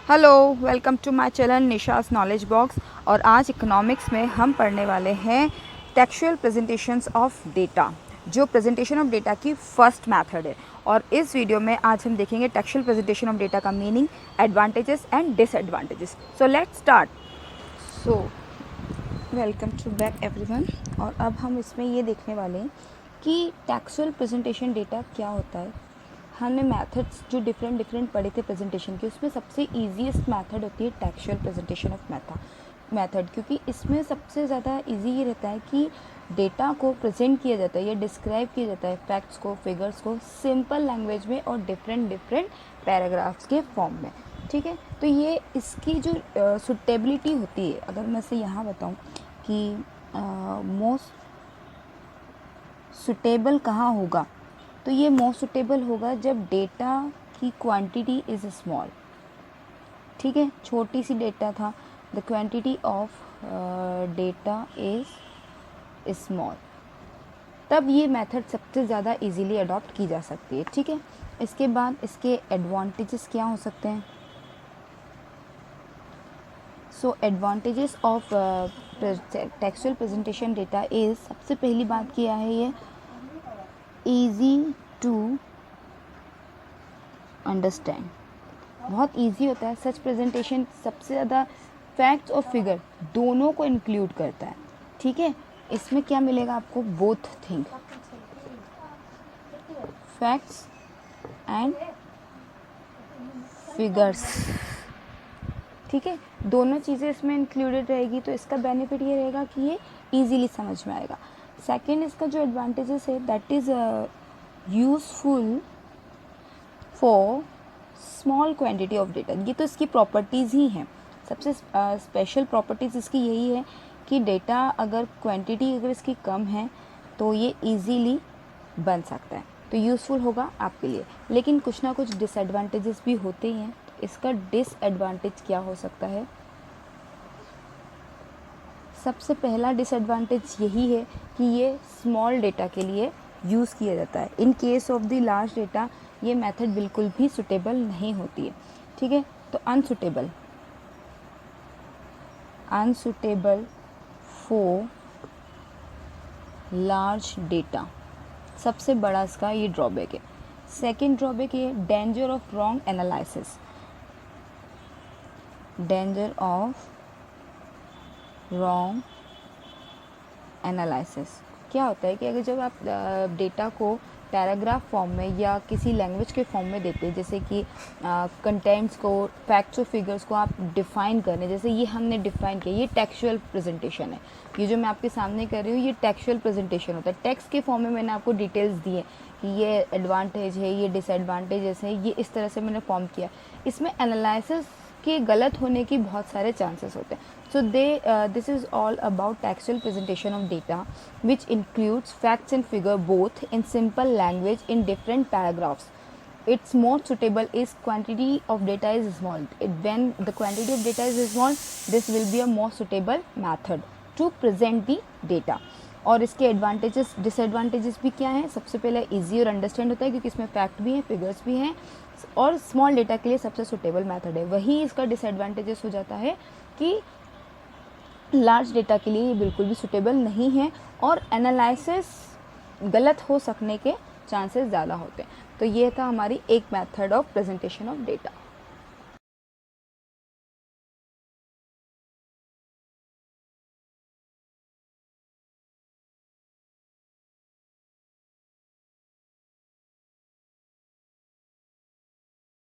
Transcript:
Hello, welcome to my channel Nisha's knowledge box. और आज economics में हम पढ़ने वाले हैं टेक्सचुअल प्रेजेंटेशंस ऑफ डेटा, जो प्रेजेंटेशन ऑफ डेटा की फर्स्ट मेथड है। और इस वीडियो में आज हम देखेंगे टेक्सचुअल प्रेजेंटेशन ऑफ डेटा का meaning, advantages and disadvantages. So let's start. So welcome to back everyone. और अब हम इसमें ये देखने वाले हैं कि टेक्सचुअल प्रेजेंटेशन डेटा क्या होता है। हमने मेथड्स जो डिफरेंट पढ़े थे प्रेजेंटेशन के, उसमें सबसे ईजीएस्ट मेथड होती है टेक्सचुअल प्रेजेंटेशन ऑफ मेथड, क्योंकि इसमें सबसे ज़्यादा इजी ये रहता है कि डेटा को प्रेजेंट किया जाता है या डिस्क्राइब किया जाता है, फैक्ट्स को, फिगर्स को सिंपल लैंग्वेज में और डिफरेंट पैराग्राफ्स के फॉर्म में। ठीक है, तो ये इसकी जो सुटेबिलिटी होती है, अगर मैं से यहाँ बताऊँ कि मोस्ट सुटेबल कहाँ होगा, तो ये मोस्ट सुटेबल होगा जब डेटा की क्वांटिटी इज़ स्मॉल। ठीक है, छोटी सी डेटा था, the quantity of data is small, तब ये मेथड सबसे ज़्यादा इजीली अडॉप्ट की जा सकती है। ठीक है, इसके बाद इसके एडवांटेजेस क्या हो सकते हैं। So advantages of textual presentation data is, सबसे पहली बात क्या है, ये ईजी टू अंडरस्टैंड, बहुत इजी होता है। सच प्रेजेंटेशन सबसे ज़्यादा फैक्ट्स और फिगर दोनों को इंक्लूड करता है। ठीक है, इसमें क्या मिलेगा आपको, both thing, facts and figures. ठीक है, दोनों चीज़ें इसमें इंक्लूडेड रहेगी, तो इसका बेनिफिट ये रहेगा कि ये इजीली समझ में आएगा। सेकंड, इसका जो एडवांटेजेस है, that is useful for small quantity of data. ये तो इसकी प्रॉपर्टीज़ ही हैं, सबसे स्पेशल प्रॉपर्टीज़ इसकी यही है कि डेटा अगर क्वांटिटी अगर इसकी कम है तो ये इजीली बन सकता है, तो यूज़फुल होगा आपके लिए। लेकिन कुछ ना कुछ डिसएडवांटेजेस भी होते ही हैं। तो इसका डिसएडवांटेज क्या हो सकता है, सबसे पहला डिसएडवांटेज यही है कि ये स्मॉल डेटा के लिए यूज़ किया जाता है। In case of the large data ये मेथड बिल्कुल भी सुटेबल नहीं होती है। ठीक है, तो अनसुटेबल फॉर लार्ज डेटा, सबसे बड़ा इसका ये ड्रॉबैक है। सेकेंड ड्रॉबैक ये danger of wrong analysis, danger of wrong analysis. क्या होता है कि अगर जब आप डेटा को पैराग्राफ फॉर्म में या किसी लैंग्वेज के फॉर्म में देते हैं, जैसे कि कंटेंट्स को, फैक्ट्स और फिगर्स को आप डिफ़ाइन करने, जैसे ये हमने डिफ़ाइन किया, ये टेक्सचुअल प्रेजेंटेशन है, ये जो मैं आपके सामने कर रही हूँ ये टेक्सचुअल प्रेजेंटेशन होता है। टेक्स्ट के फॉर्म में मैंने आपको डिटेल्स दी है कि ये एडवांटेज है, ये डिसएडवांटेजेस है, ये इस तरह से मैंने फॉर्म किया। इसमें एनालिसिस के गलत होने की बहुत सारे चांसेस होते हैं। So this is all about textual presentation of data, which includes facts and figure both in simple language in different paragraphs. It's more suitable is quantity of data is small. When the quantity of data is small, this will be a more suitable method to present the data. और इसके advantages disadvantages भी क्या हैं, सबसे पहले easy और understand होता है क्योंकि इसमें फैक्ट भी हैं, फिगर्स भी हैं, और स्मॉल डेटा के लिए सबसे सुटेबल मेथड है। वही इसका डिसएडवांटेजेस हो जाता है कि लार्ज डेटा के लिए ये बिल्कुल भी सुटेबल नहीं है और एनालिसिस गलत हो सकने के चांसेस ज़्यादा होते हैं। तो ये था हमारी एक method of presentation of data.